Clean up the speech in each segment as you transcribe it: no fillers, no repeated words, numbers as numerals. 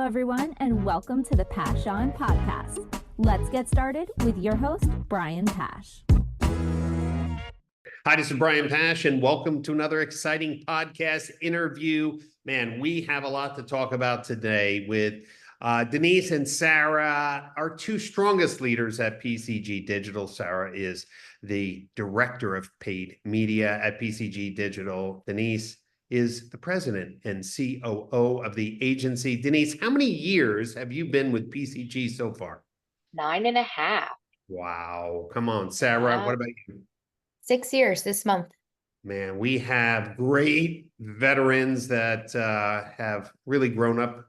Hello, everyone, and welcome to the Pash On podcast. Let's get started with your host, Brian Pash. Hi, this is Brian Pash, and welcome to another exciting podcast interview. Man, we have a lot to talk about today with Denise and Sarah, our two strongest leaders at PCG Digital. Sarah is the director of paid media at PCG Digital. Denise is the president and COO of the agency. Denise, how many years have you been with PCG so far? 9.5. Wow. Come on, Sarah, what about you? 6 years this month. Man, we have great veterans that have really grown up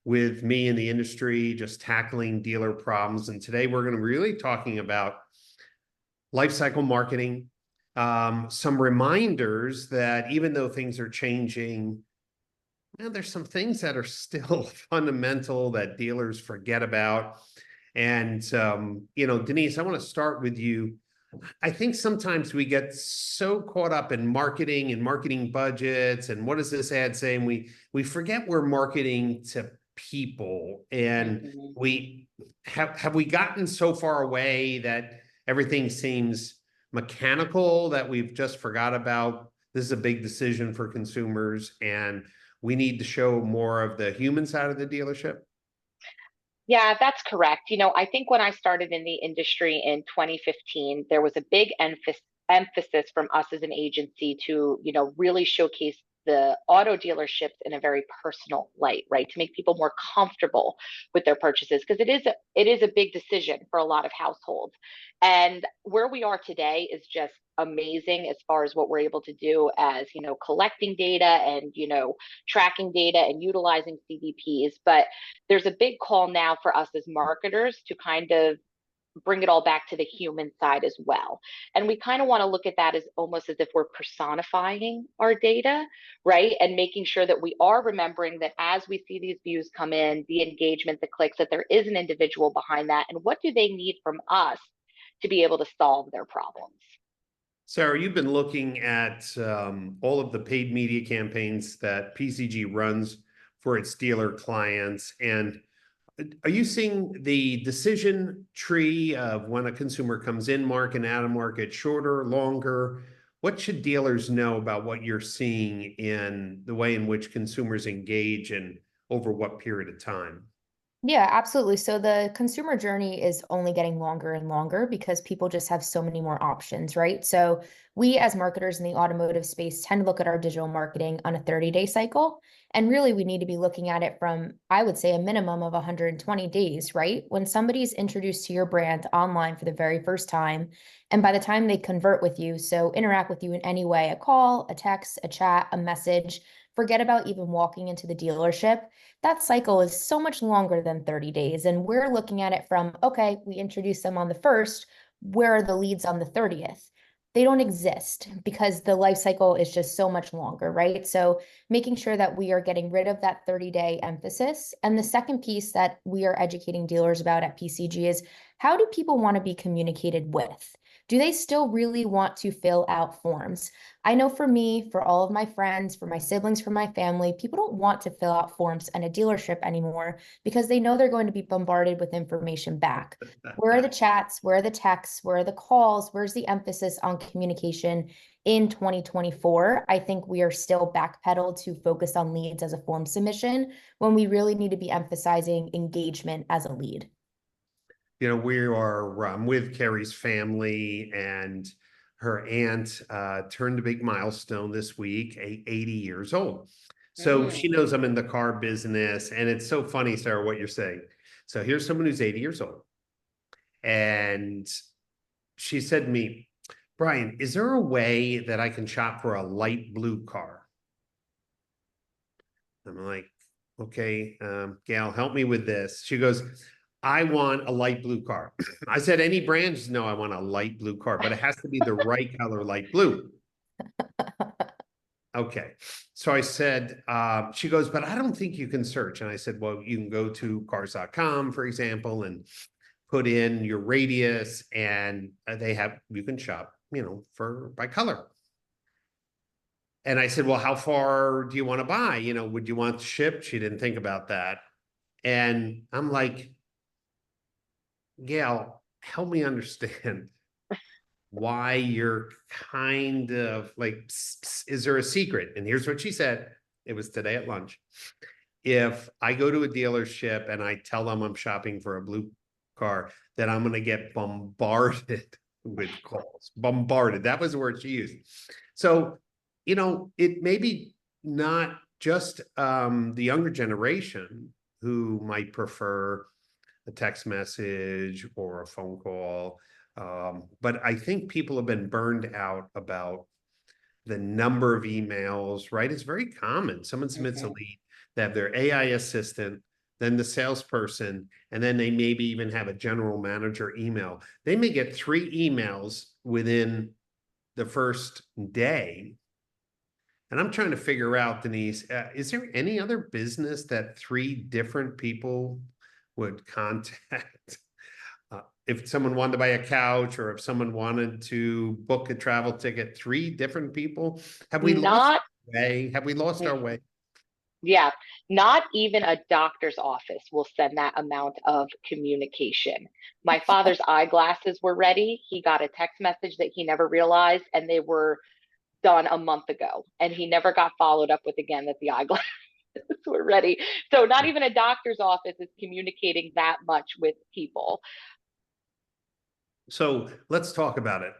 with me in the industry, just tackling dealer problems. And today we're going to really talking about lifecycle marketing, some reminders that even though things are changing, there's some things that are still fundamental that dealers forget about. And, Denise, I want to start with you. I think sometimes we get so caught up in marketing and marketing budgets and what does this ad say? And we forget we're marketing to people. And we have we gotten so far away that everything seems mechanical that we've just forgot about this is a big decision for consumers and we need to show more of the human side of the dealership? Yeah, that's correct. I think when I started in the industry in 2015, there was a big emphasis from us as an agency to, really showcase the auto dealerships in a very personal light, right? To make people more comfortable with their purchases, because it is a big decision for a lot of households. And where we are today is just amazing as far as what we're able to do as, collecting data and, tracking data and utilizing CDPs. But there's a big call now for us as marketers to kind of bring it all back to the human side as well. And we kind of want to look at that as almost as if we're personifying our data, right? And making sure that we are remembering that as we see these views come in, the engagement, the clicks, that there is an individual behind that. And what do they need from us to be able to solve their problems? Sarah, you've been looking at all of the paid media campaigns that PCG runs for its dealer clients. And are you seeing the decision tree of when a consumer comes in market and out of market shorter, longer? What should dealers know about what you're seeing in the way in which consumers engage and over what period of time? Yeah, absolutely. So the consumer journey is only getting longer and longer because people just have so many more options, right? So we as marketers in the automotive space tend to look at our digital marketing on a 30-day cycle. And really, we need to be looking at it from, I would say, a minimum of 120 days, right? When somebody's introduced to your brand online for the very first time, and by the time they convert with you, so interact with you in any way, a call, a text, a chat, a message, forget about even walking into the dealership. That cycle is so much longer than 30 days. And we're looking at it from, okay, we introduced them on the 1st. Where are the leads on the 30th? They don't exist because the life cycle is just so much longer, right? So making sure that we are getting rid of that 30-day emphasis. And the second piece that we are educating dealers about at PCG is how do people want to be communicated with? Do they still really want to fill out forms? I know for me, for all of my friends, for my siblings, for my family, people don't want to fill out forms in a dealership anymore because they know they're going to be bombarded with information back. Where are the chats? Where are the texts? Where are the calls? Where's the emphasis on communication in 2024? I think we are still backpedaled to focus on leads as a form submission when we really need to be emphasizing engagement as a lead. We are with Carrie's family, and her aunt turned a big milestone this week, 80 years old. So she knows I'm in the car business, and it's so funny, Sarah, what you're saying. So here's someone who's 80 years old, and she said to me, Brian, is there a way that I can shop for a light blue car? I'm like, okay, Gail, help me with this. She goes, I want a light blue car. I said, any brands? No, I want a light blue car, but it has to be the right color, light blue. Okay. So I said, she goes, but I don't think you can search. And I said, well, you can go to cars.com, for example, and put in your radius and you can shop, by color. And I said, well, how far do you want to buy? Would you want to ship? She didn't think about that. And I'm like, Gail, help me understand why you're kind of like, is there a secret? And here's what she said. It was today at lunch. If I go to a dealership and I tell them I'm shopping for a blue car, then I'm going to get bombarded with calls. Bombarded. That was the word she used. So, it may be not just the younger generation who might prefer a text message or a phone call. But I think people have been burned out about the number of emails, right? It's very common. Someone submits a lead, they have their AI assistant, then the salesperson, and then they maybe even have a general manager email. They may get 3 emails within the first day. And I'm trying to figure out, Denise, is there any other business that 3 different people would contact? If someone wanted to buy a couch or if someone wanted to book a travel ticket, 3 different people? Have we lost our way? Have we lost our way? Yeah, not even a doctor's office will send that amount of communication. My father's eyeglasses were ready. He got a text message that he never realized, and they were done a month ago. And he never got followed up with again that the eyeglasses were ready. So not even a doctor's office is communicating that much with people. So let's talk about it.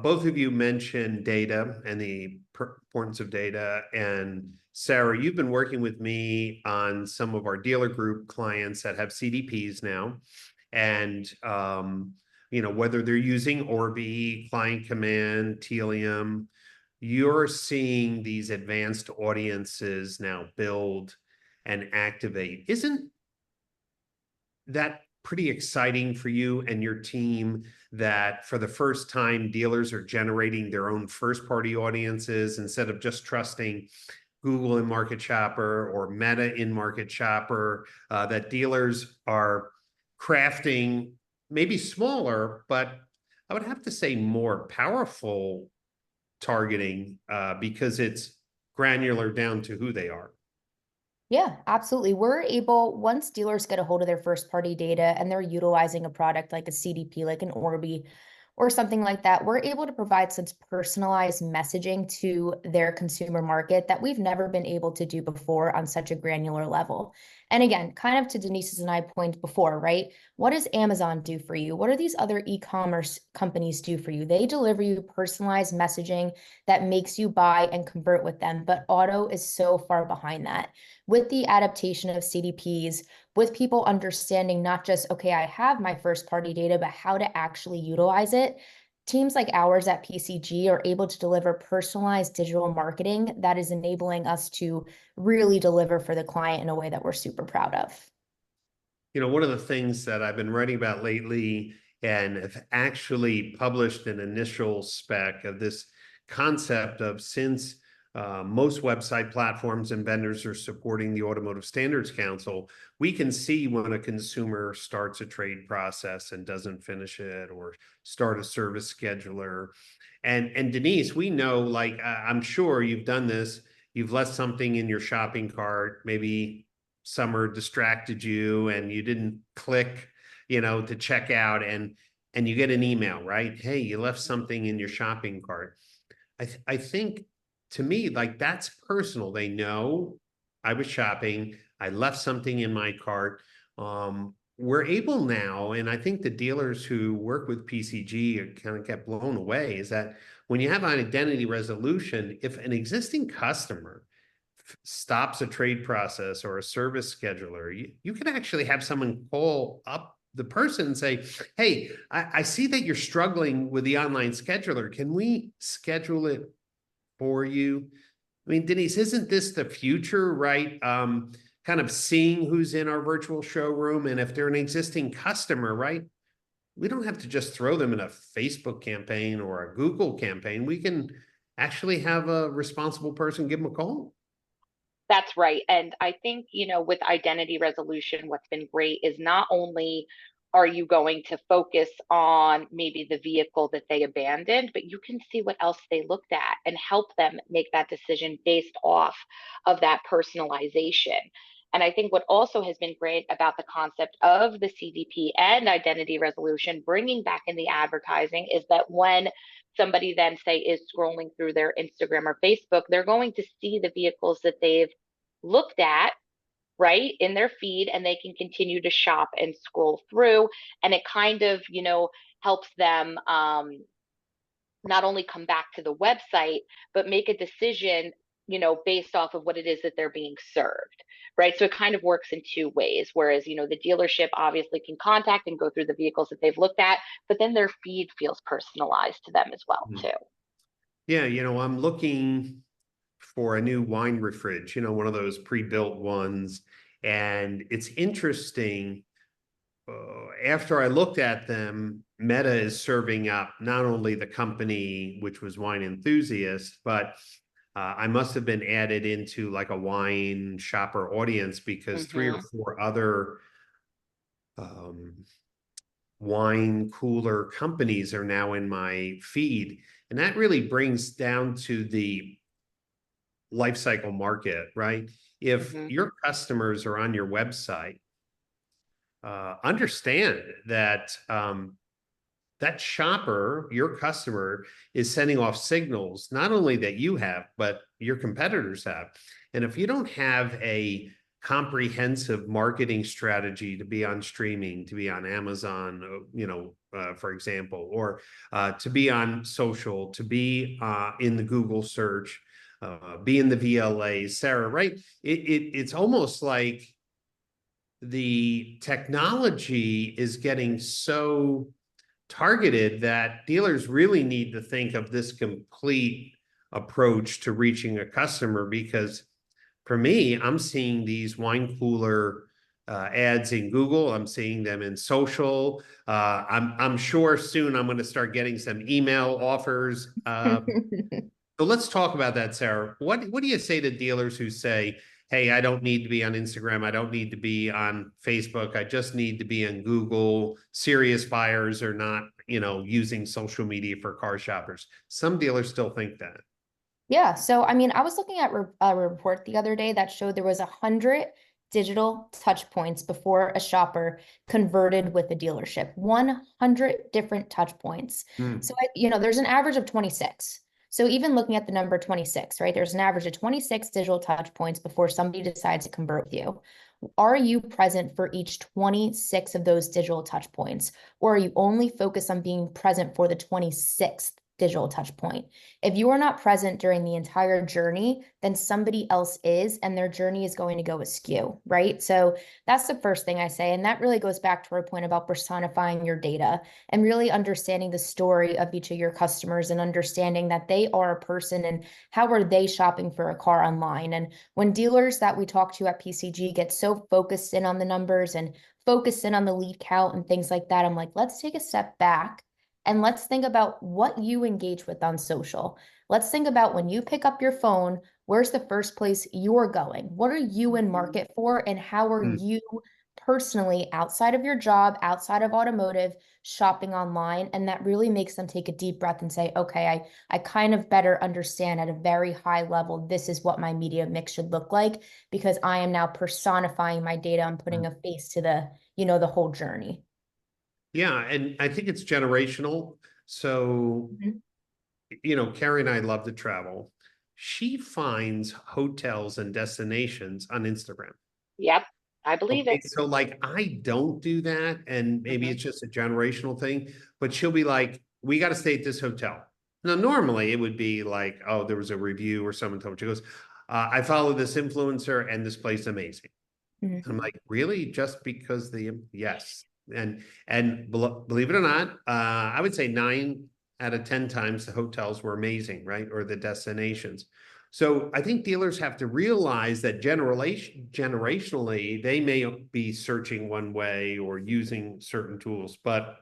Both of you mentioned data and the importance of data. And Sarah, you've been working with me on some of our dealer group clients that have CDPs now. And, whether they're using Orbi, Client Command, Telium, you're seeing these advanced audiences now build and activate. Isn't that pretty exciting for you and your team that for the first time dealers are generating their own first party audiences instead of just trusting Google in Market Shopper or Meta in Market Shopper, that dealers are crafting maybe smaller, but I would have to say more powerful targeting because it's granular down to who they are? Yeah, absolutely. We're able, once dealers get a hold of their first party data and they're utilizing a product like a CDP, like an Orbi or something like that, we're able to provide such personalized messaging to their consumer market that we've never been able to do before on such a granular level. And again, kind of to Denise's and I point before, right? What does Amazon do for you? What do these other e-commerce companies do for you? They deliver you personalized messaging that makes you buy and convert with them, but auto is so far behind that. With the adaptation of CDPs, with people understanding not just, okay, I have my first party data, but how to actually utilize it, teams like ours at PCG are able to deliver personalized digital marketing that is enabling us to really deliver for the client in a way that we're super proud of. One of the things that I've been writing about lately and have actually published an initial spec of this concept of, since most website platforms and vendors are supporting the Automotive Standards Council, we can see when a consumer starts a trade process and doesn't finish it, or start a service scheduler. And Denise, we know, like, I'm sure you've done this, you've left something in your shopping cart, maybe summer distracted you and you didn't click, to check out, and you get an email, right? Hey, you left something in your shopping cart. I think, to me, like, that's personal. They know I was shopping, I left something in my cart. We're able now, and I think the dealers who work with PCG kind of get blown away, is that when you have an identity resolution, if an existing customer stops a trade process or a service scheduler, you can actually have someone call up the person and say, hey, I see that you're struggling with the online scheduler. Can we schedule it for you? I mean, Denise, isn't this the future, right? Kind of seeing who's in our virtual showroom, and if they're an existing customer, right? We don't have to just throw them in a Facebook campaign or a Google campaign. We can actually have a responsible person give them a call. That's right. And I think, with identity resolution, what's been great is not only are you going to focus on maybe the vehicle that they abandoned, but you can see what else they looked at and help them make that decision based off of that personalization. And I think what also has been great about the concept of the CDP and identity resolution, bringing back in the advertising, is that when somebody then, say, is scrolling through their Instagram or Facebook, they're going to see the vehicles that they've looked at, right, in their feed, and they can continue to shop and scroll through. And it kind of, helps them not only come back to the website, but make a decision, based off of what it is that they're being served, right? So it kind of works in two ways. Whereas, the dealership obviously can contact and go through the vehicles that they've looked at, but then their feed feels personalized to them as well, too. Yeah, I'm looking for a new wine refrige, one of those pre-built ones. And it's interesting. After I looked at them, Meta is serving up not only the company, which was Wine Enthusiast, but I must have been added into like a wine shopper audience because 3 or 4 other wine cooler companies are now in my feed. And that really brings down to the life cycle market, right? If your customers are on your website, understand that that shopper, your customer, is sending off signals, not only that you have, but your competitors have. And if you don't have a comprehensive marketing strategy to be on streaming, to be on Amazon, for example, or to be on social, to be in the Google search, be in the VLA, Sarah, right? It's almost like the technology is getting so targeted that dealers really need to think of this complete approach to reaching a customer. Because for me, I'm seeing these wine cooler ads in Google. I'm seeing them in social. I'm sure soon I'm going to start getting some email offers. So let's talk about that, Sarah. What do you say to dealers who say, hey, I don't need to be on Instagram. I don't need to be on Facebook. I just need to be on Google. Serious buyers are not, using social media for car shoppers. Some dealers still think that. Yeah. So, I mean, I was looking at a report the other day that showed there was 100 digital touch points before a shopper converted with a dealership. 100 different touch points. So, there's an average of 26. So even looking at the number 26, right, there's an average of 26 digital touch points before somebody decides to convert with you. Are you present for each 26 of those digital touch points? Or are you only focused on being present for the 26th digital touch point? If you are not present during the entire journey, then somebody else is, and their journey is going to go askew, right? So that's the first thing I say. And that really goes back to our point about personifying your data and really understanding the story of each of your customers and understanding that they are a person and how are they shopping for a car online. And when dealers that we talk to at PCG get so focused in on the numbers and focused in on the lead count and things like that, I'm like, let's take a step back and let's think about what you engage with on social. Let's think about when you pick up your phone, where's the first place you're going? What are you in market for? And how are you personally, outside of your job, outside of automotive, shopping online? And that really makes them take a deep breath and say, okay, I kind of better understand at a very high level, this is what my media mix should look like, because I am now personifying my data and putting a face to the whole journey. Yeah, and I think it's generational. So, Carrie and I love to travel. She finds hotels and destinations on Instagram. Yep, I believe it. So like, I don't do that, and maybe it's just a generational thing, but she'll be like, we got to stay at this hotel. Now, normally it would be like, oh, there was a review or someone told, she goes, I follow this influencer and this place is amazing. I'm like, really? Just because yes. And believe it or not, I would say 9 out of 10 times the hotels were amazing, right? Or the destinations. So I think dealers have to realize that generationally, they may be searching one way or using certain tools, but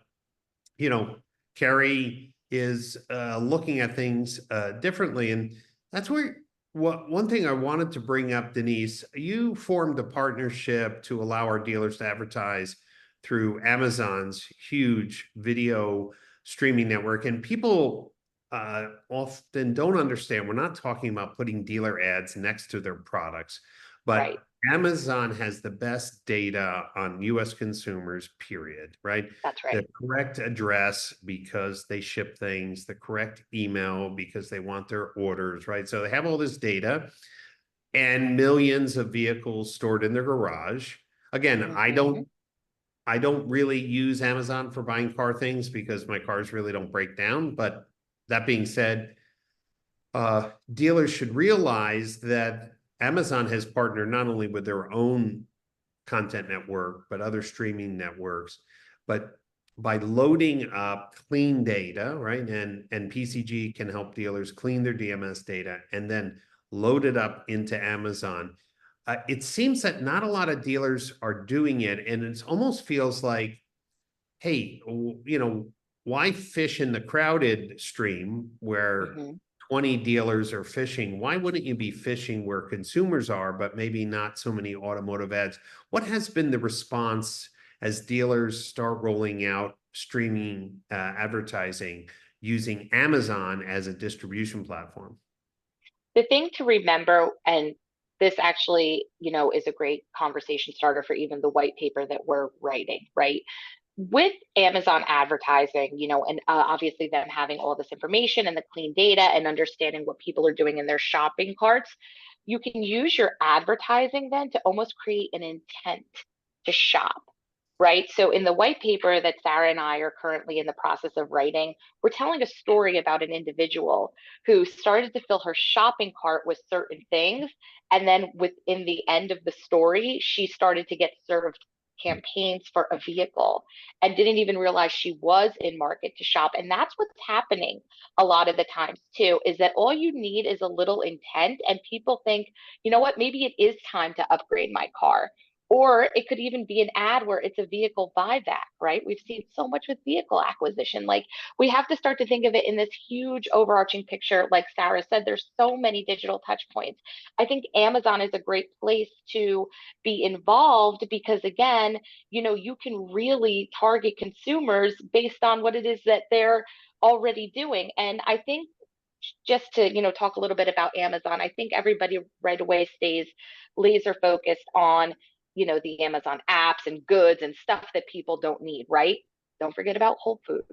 Carrie is looking at things differently. And that's where one thing I wanted to bring up, Denise, you formed a partnership to allow our dealers to advertise through Amazon's huge video streaming network. And people often don't understand, we're not talking about putting dealer ads next to their products, but Amazon has the best data on US consumers, period, right? That's right. The correct address because they ship things, the correct email because they want their orders, right? So they have all this data and millions of vehicles stored in their garage. Again, I don't really use Amazon for buying car things because my cars really don't break down. But that being said, dealers should realize that Amazon has partnered not only with their own content network, but other streaming networks. But by loading up clean data, right? And PCG can help dealers clean their DMS data and then load it up into Amazon. It seems that not a lot of dealers are doing it. And it almost feels like, hey, why fish in the crowded stream where 20 dealers are fishing? Why wouldn't you be fishing where consumers are, but maybe not so many automotive ads? What has been the response as dealers start rolling out streaming advertising using Amazon as a distribution platform? The thing to remember, and this actually, is a great conversation starter for even the white paper that we're writing, right? With Amazon advertising, and obviously them having all this information and the clean data and understanding what people are doing in their shopping carts, you can use your advertising then to almost create an intent to shop, right? So in the white paper that Sarah and I are currently in the process of writing, we're telling a story about an individual who started to fill her shopping cart with certain things. And then within the end of the story, she started to get served campaigns for a vehicle and didn't even realize she was in market to shop. And that's what's happening a lot of the times too, is that all you need is a little intent and people think, you know what, maybe it is time to upgrade my car. Or it could even be an ad where it's a vehicle buyback, right? We've seen so much with vehicle acquisition. Like we have to start to think of it in this huge overarching picture. Like Sarah said, there's so many digital touch points. I think Amazon is a great place to be involved because again, you can really target consumers based on what it is that they're already doing. And I think just to, talk a little bit about Amazon, I think everybody right away stays laser focused on the Amazon apps and goods and stuff that people don't need, right? Don't forget about Whole Foods.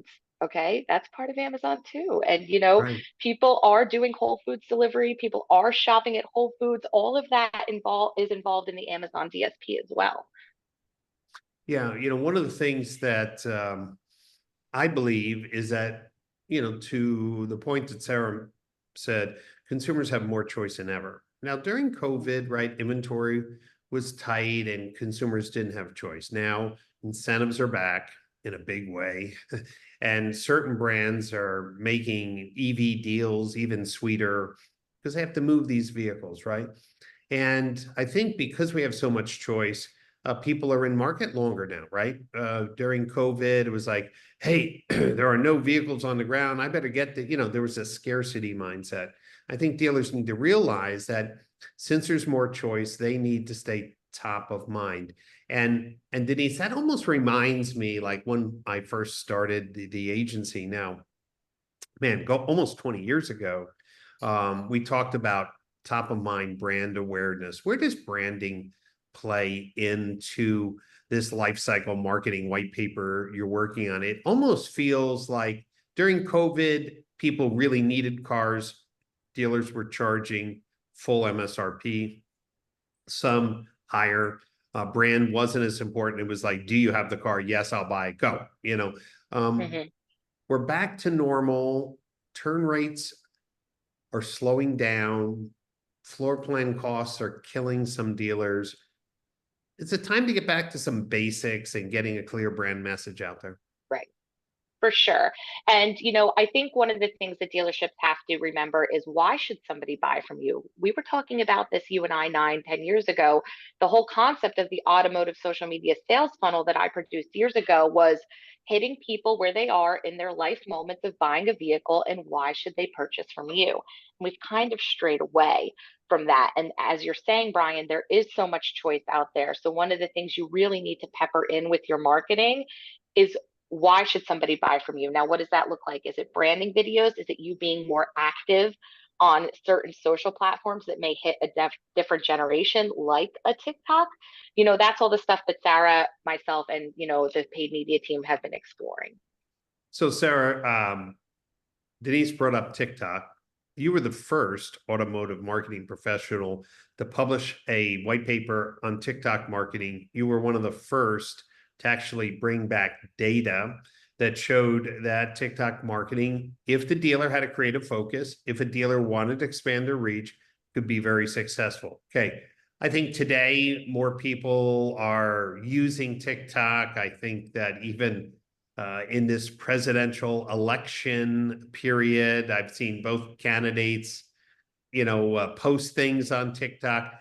Okay, that's part of Amazon too. And Right. people are doing Whole Foods delivery, people are shopping at Whole Foods. All of that is involved in the Amazon DSP as well. Yeah, one of the things that I believe is that, to the point that Sarah said, consumers have more choice than ever. Now, during COVID, right, inventory was tight and consumers didn't have choice. Now, incentives are back in a big way. And certain brands are making EV deals even sweeter because they have to move these vehicles, right? And I think because we have so much choice, people are in market longer now, right? During COVID, it was like, hey, there are no vehicles on the ground. I better get there was a scarcity mindset. I think dealers need to realize that since there's more choice, they need to stay top of mind. And Denise, that almost reminds me like when I first started the agency now, man, almost 20 years ago, we talked about top of mind brand awareness. Where does branding play into this life cycle marketing white paper you're working on? It almost feels like during COVID, people really needed cars. Dealers were charging full MSRP, some higher. Brand wasn't as important. It was like, do you have the car? Yes, I'll buy it. Go. Mm-hmm. We're back to normal. Turn rates are slowing down. Floor plan costs are killing some dealers. It's a time to get back to some basics and getting a clear brand message out there. Right. For sure. And, I think one of the things that dealerships have to remember is why should somebody buy from you? We were talking about this, you and I, 9, 10 years ago. The whole concept of the automotive social media sales funnel that I produced years ago was hitting people where they are in their life moments of buying a vehicle and why should they purchase from you? And we've kind of strayed away from that. And as you're saying, Brian, there is so much choice out there. So one of the things you really need to pepper in with your marketing is why should somebody buy from you? Now, what does that look like? Is it branding videos? Is it you being more active on certain social platforms that may hit a different generation, like a TikTok. That's all the stuff that Sarah, myself, and the paid media team have been exploring. So Sarah, Denise brought up TikTok. You were the first automotive marketing professional to publish a white paper on TikTok marketing. You were one of the first to actually bring back data that showed that TikTok marketing, if the dealer had a creative focus, if a dealer wanted to expand their reach, could be very successful. Okay. I think today more people are using TikTok. I think that even in this presidential election period, I've seen both candidates, post things on TikTok.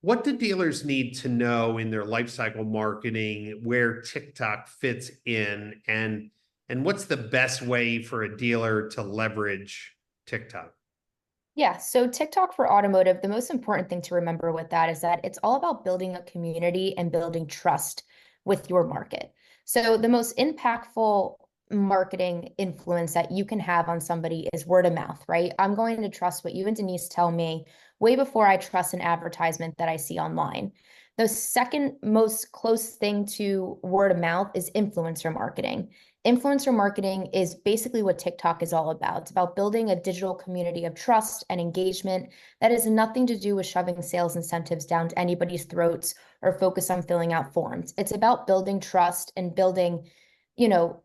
What do dealers need to know in their lifecycle marketing where TikTok fits in, and what's the best way for a dealer to leverage TikTok? Yeah, so TikTok for automotive, the most important thing to remember with that is that it's all about building a community and building trust with your market. So the most impactful marketing influence that you can have on somebody is word of mouth, right? I'm going to trust what you and Denise tell me way before I trust an advertisement that I see online. The second most close thing to word of mouth is influencer marketing. Influencer marketing is basically what TikTok is all about. It's about building a digital community of trust and engagement that has nothing to do with shoving sales incentives down to anybody's throats or focus on filling out forms. It's about building trust and building,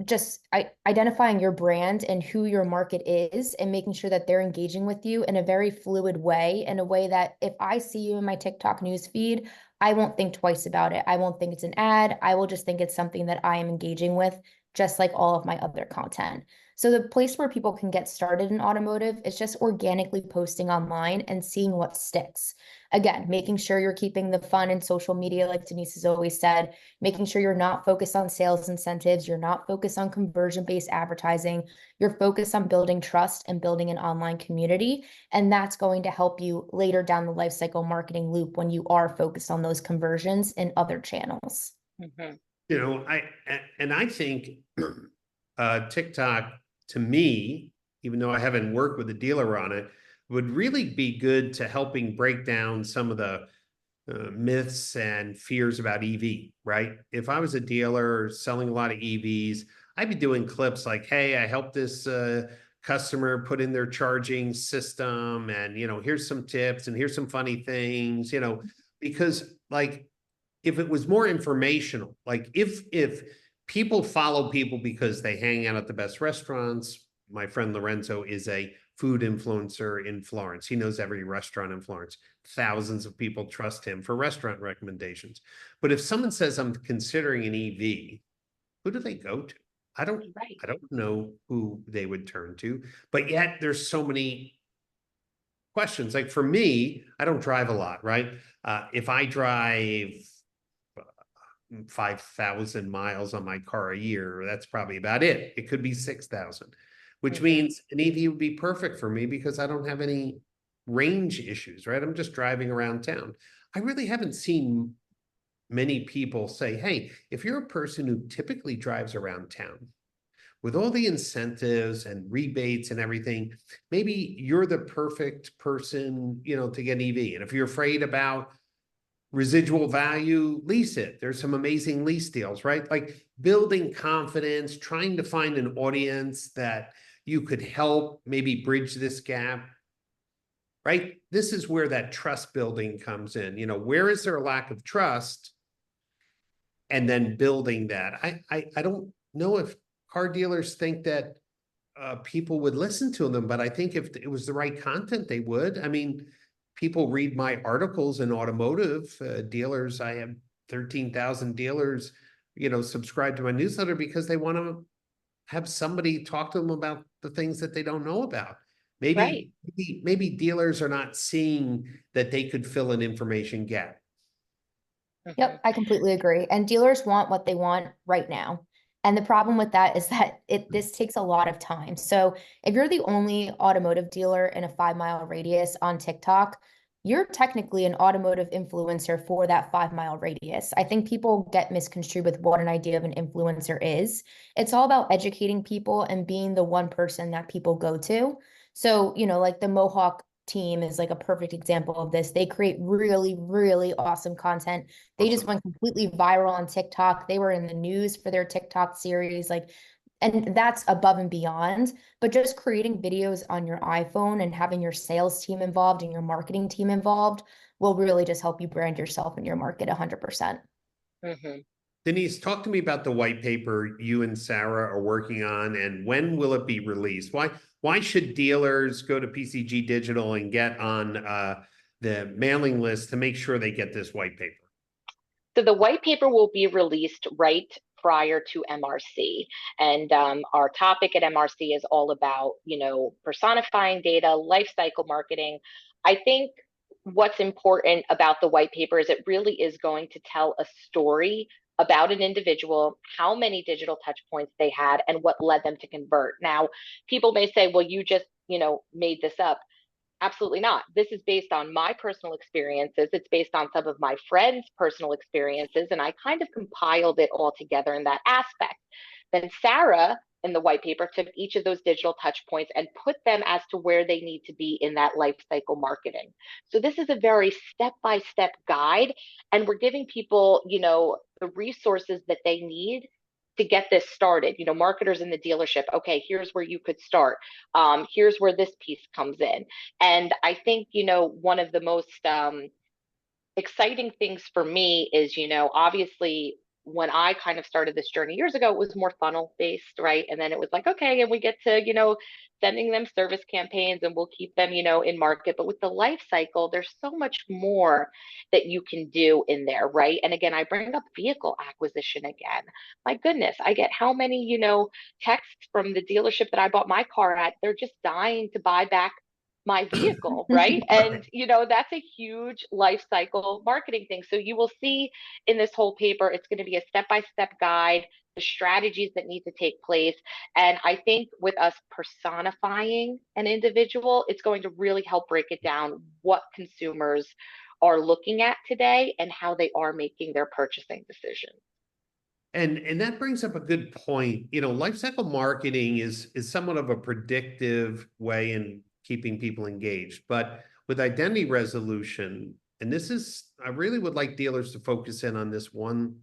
just identifying your brand and who your market is and making sure that they're engaging with you in a very fluid way, in a way that if I see you in my TikTok news feed, I won't think twice about it. I won't think it's an ad. I will just think it's something that I am engaging with, just like all of my other content. So the place where people can get started in automotive is just organically posting online and seeing what sticks. Again, making sure you're keeping the fun in social media, like Denise has always said, making sure you're not focused on sales incentives, you're not focused on conversion-based advertising, you're focused on building trust and building an online community. And that's going to help you later down the lifecycle marketing loop when you are focused on those conversions in other channels. Mm-hmm. I think TikTok, to me, even though I haven't worked with a dealer on it, would really be good to helping break down some of the myths and fears about EV, right? If I was a dealer selling a lot of EVs, I'd be doing clips like, hey, I helped this customer put in their charging system, and, here's some tips and here's some funny things, because like, if it was more informational, like if people follow people because they hang out at the best restaurants. My friend Lorenzo is a food influencer in Florence. He knows every restaurant in Florence. Thousands of people trust him for restaurant recommendations. But if someone says, I'm considering an EV, who do they go to? I don't know who they would turn to, but yet there's so many questions. Like for me, I don't drive a lot, right? If I drive 5,000 miles on my car a year, that's probably about it. It could be 6,000, which means an EV would be perfect for me because I don't have any range issues, right? I'm just driving around town. I really haven't seen many people say, hey, if you're a person who typically drives around town with all the incentives and rebates and everything, maybe you're the perfect person, to get an EV. And if you're afraid about residual value, lease it. There's some amazing lease deals, right? Like building confidence, trying to find an audience that you could help maybe bridge this gap, right? This is where that trust building comes in. Where is there a lack of trust? And then building that. I don't know if car dealers think that people would listen to them, but I think if it was the right content, they would. I mean, people read my articles in automotive dealers. I have 13,000 dealers, subscribe to my newsletter because they want to have somebody talk to them about the things that they don't know about. Maybe dealers are not seeing that they could fill an information gap. Yep, I completely agree. And dealers want what they want right now. And the problem with that is that this takes a lot of time. So if you're the only automotive dealer in a 5-mile radius on TikTok, you're technically an automotive influencer for that 5-mile radius. I think people get misconstrued with what an idea of an influencer is. It's all about educating people and being the one person that people go to. So, like the Mohawk team is like a perfect example of this. They create really, really awesome content. They just Awesome. went completely viral on TikTok. They were in the news for their TikTok series. Like, and that's above and beyond. But just creating videos on your iPhone and having your sales team involved and your marketing team involved will really just help you brand yourself and your market 100%. Mm-hmm. Denise, talk to me about the white paper you and Sarah are working on, and when will it be released? Why should dealers go to PCG Digital and get on the mailing list to make sure they get this white paper? So the white paper will be released right prior to MRC. And our topic at MRC is all about, personifying data, lifecycle marketing. I think what's important about the white paper is it really is going to tell a story about an individual, how many digital touch points they had, and what led them to convert. Now, people may say, well, you just, made this up. Absolutely not. This is based on my personal experiences. It's based on some of my friends' personal experiences, and I kind of compiled it all together in that aspect. Then Sarah in the white paper took each of those digital touch points and put them as to where they need to be in that life cycle marketing. So this is a very step-by-step guide, and we're giving people, the resources that they need to get this started. Marketers in the dealership, okay, here's where you could start. Here's where this piece comes in. And I think, one of the most exciting things for me is, obviously when I kind of started this journey years ago, it was more funnel based, right? And then it was like, okay, and we get to, sending them service campaigns and we'll keep them, in market. But with the life cycle, there's so much more that you can do in there, right? And again, I bring up vehicle acquisition again. My goodness, I get how many, texts from the dealership that I bought my car at. They're just dying to buy back my vehicle, right? And that's a huge life cycle marketing thing. So you will see in this whole paper, it's going to be a step-by-step guide, the strategies that need to take place. And I think with us personifying an individual, it's going to really help break it down what consumers are looking at today and how they are making their purchasing decisions. And that brings up a good point. Lifecycle marketing is somewhat of a predictive way in keeping people engaged. But with identity resolution, and I really would like dealers to focus in on this one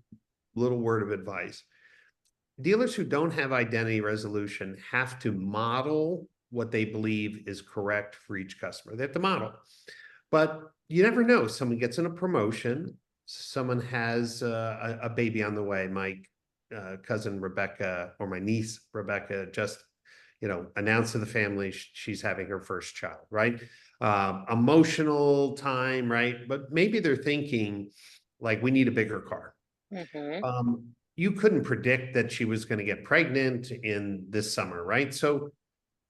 little word of advice. Dealers who don't have identity resolution have to model what they believe is correct for each customer. They have to model. But you never know. Someone gets in a promotion. Someone has a baby on the way. My cousin Rebecca, or my niece Rebecca, just announced to the family she's having her first child, right? Emotional time, right? But maybe they're thinking like, we need a bigger car. Mm-hmm. You couldn't predict that she was going to get pregnant in this summer, right? So,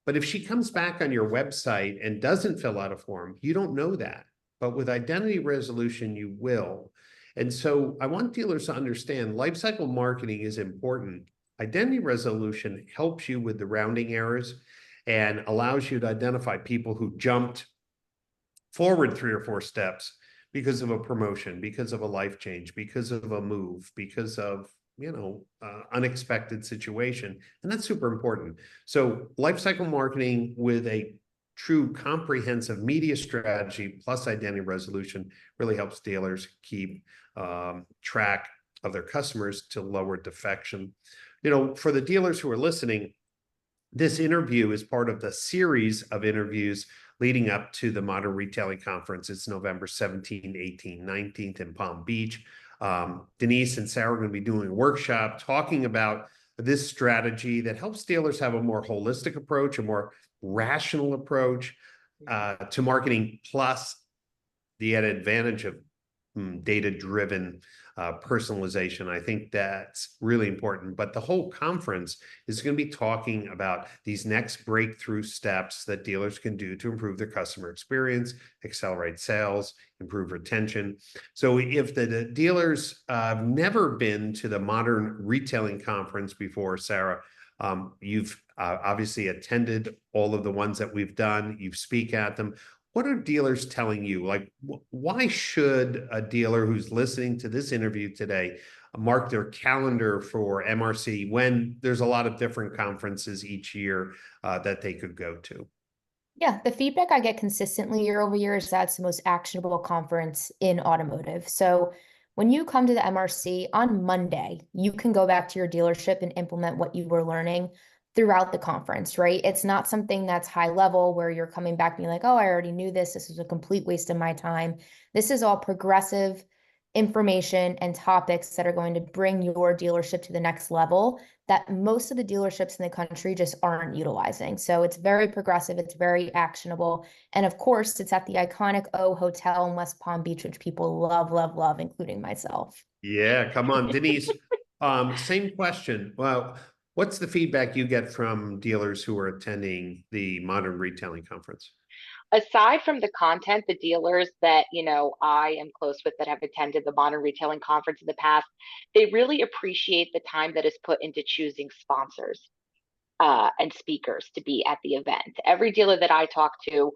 but if she comes back on your website and doesn't fill out a form, you don't know that. But with identity resolution, you will. And so I want dealers to understand lifecycle marketing is important. Identity resolution helps you with the rounding errors and allows you to identify people who jumped forward 3 or 4 steps because of a promotion, because of a life change, because of a move, because of unexpected situation. And that's super important. So lifecycle marketing with a true comprehensive media strategy plus identity resolution really helps dealers keep track of their customers to lower defection. For the dealers who are listening, this interview is part of the series of interviews leading up to the Modern Retailing Conference. It's November 17, 18, 19th in Palm Beach. Denise and Sarah are going to be doing a workshop talking about this strategy that helps dealers have a more holistic approach, a more rational approach to marketing, plus the added advantage of data-driven personalization. I think that's really important. But the whole conference is going to be talking about these next breakthrough steps that dealers can do to improve their customer experience, accelerate sales, improve retention. So if the dealers have never been to the Modern Retailing Conference before, Sarah, you've obviously attended all of the ones that we've done. You speak at them. What are dealers telling you? Like, why should a dealer who's listening to this interview today mark their calendar for MRC when there's a lot of different conferences each year that they could go to? Yeah, the feedback I get consistently year over year is that it's the most actionable conference in automotive. So when you come to the MRC on Monday, you can go back to your dealership and implement what you were learning throughout the conference, right? It's not something that's high level where you're coming back being like, oh, I already knew this. This was a complete waste of my time. This is all progressive information and topics that are going to bring your dealership to the next level that most of the dealerships in the country just aren't utilizing. So it's very progressive, it's very actionable. And of course, it's at the iconic O Hotel in West Palm Beach, which people love, love, love, including myself. Yeah, come on, Denise. Same question. Well, what's the feedback you get from dealers who are attending the Modern Retailing Conference? Aside from the content, the dealers that, I am close with that have attended the Modern Retailing Conference in the past, they really appreciate the time that is put into choosing sponsors and speakers to be at the event. Every dealer that I talk to,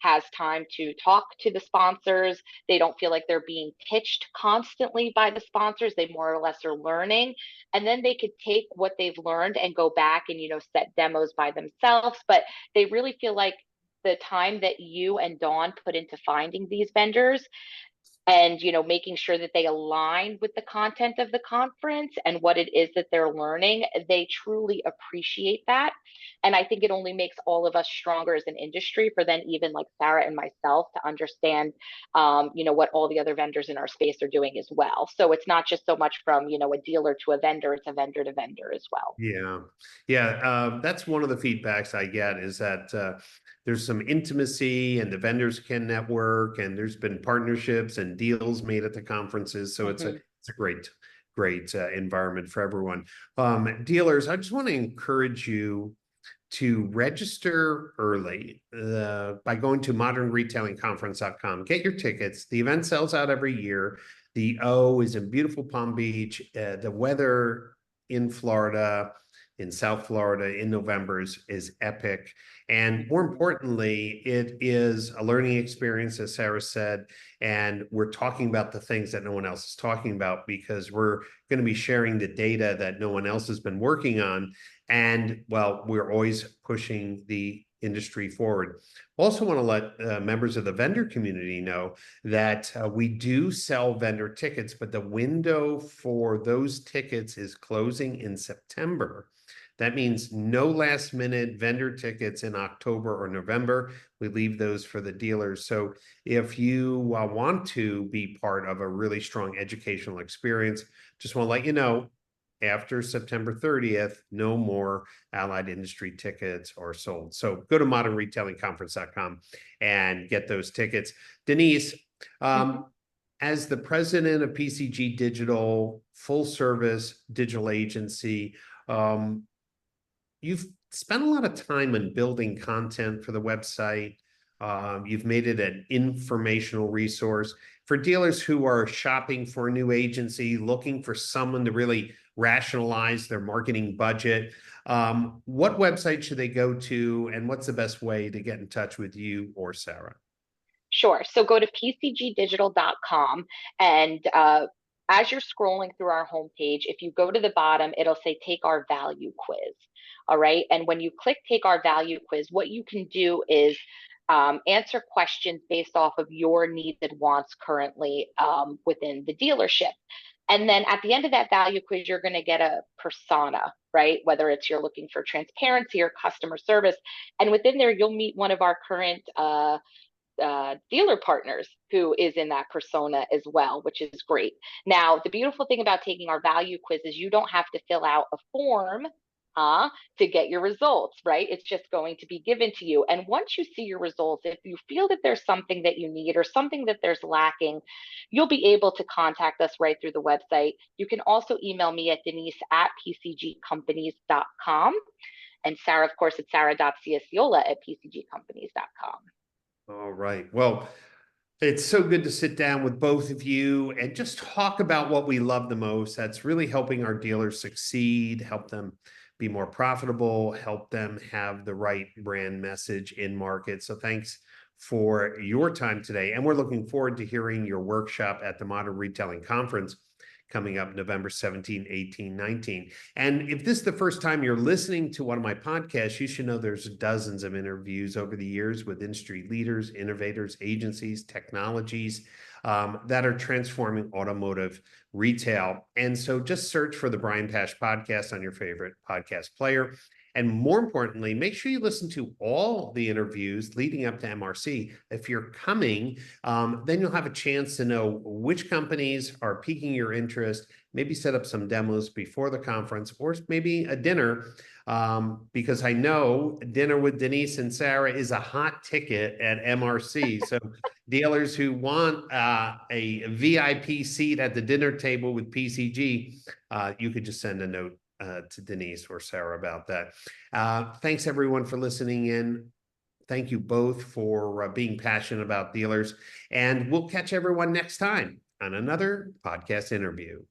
has time to talk to the sponsors. They don't feel like they're being pitched constantly by the sponsors. They more or less are learning. And then they could take what they've learned and go back and, set demos by themselves. But they really feel like the time that you and Dawn put into finding these vendors and making sure that they align with the content of the conference and what it is that they're learning, they truly appreciate that. And I think it only makes all of us stronger as an industry for then even like Sarah and myself to understand what all the other vendors in our space are doing as well. So it's not just so much from a dealer to a vendor, it's a vendor to vendor as well. Yeah, yeah. That's one of the feedbacks I get is that there's some intimacy and the vendors can network, and there's been partnerships and deals made at the conferences. So it's a great environment for everyone. Dealers, I just want to encourage you to register early by going to modernretailingconference.com. Get your tickets. The event sells out every year. The O is in beautiful Palm Beach. The weather in Florida, in South Florida in November is epic. And more importantly, it is a learning experience, as Sarah said, and we're talking about the things that no one else is talking about because we're going to be sharing the data that no one else has been working on. And well, we're always pushing the industry forward. Also want to let members of the vendor community know that we do sell vendor tickets, but the window for those tickets is closing in September. That means no last minute vendor tickets in October or November. We leave those for the dealers. So if you want to be part of a really strong educational experience, just want to let you know, after September 30th, no more allied industry tickets are sold. So go to modernretailingconference.com and get those tickets. Denise, as the president of PCG Digital, full service digital agency, you've spent a lot of time in building content for the website. You've made it an informational resource for dealers who are shopping for a new agency, looking for someone to really rationalize their marketing budget. What website should they go to, and what's the best way to get in touch with you or Sarah? Sure. So go to pcgdigital.com and as you're scrolling through our homepage, if you go to the bottom, it'll say take our value quiz. All right. And when you click take our value quiz, what you can do is answer questions based off of your needs and wants currently within the dealership. And then at the end of that value quiz, you're going to get a persona, right? Whether it's you're looking for transparency or customer service. And within there, you'll meet one of our current dealer partners who is in that persona as well, which is great. Now, the beautiful thing about taking our value quiz is you don't have to fill out a form to get your results, right? It's just going to be given to you. And once you see your results, if you feel that there's something that you need or something that there's lacking, you'll be able to contact us right through the website. You can also email me at denise@pcgcompanies.com. And Sarah, of course, it's sarah.ciacciola@pcgcompanies.com. All right. Well, it's so good to sit down with both of you and just talk about what we love the most. That's really helping our dealers succeed, help them be more profitable, help them have the right brand message in market. So thanks for your time today. And we're looking forward to hearing your workshop at the Modern Retailing Conference. coming up November 17, 18, 19. And if this is the first time you're listening to one of my podcasts, you should know there's dozens of interviews over the years with industry leaders, innovators, agencies, technologies that are transforming automotive retail. And so just search for the Brian Pash podcast on your favorite podcast player. And more importantly, make sure you listen to all the interviews leading up to MRC. If you're coming, then you'll have a chance to know which companies are piquing your interest, maybe set up some demos before the conference, or maybe a dinner, because I know dinner with Denise and Sarah is a hot ticket at MRC. So dealers who want a VIP seat at the dinner table with PCG, you could just send a note to Denise or Sarah about that. Thanks everyone for listening in. Thank you both for being passionate about dealers, and we'll catch everyone next time on another podcast interview.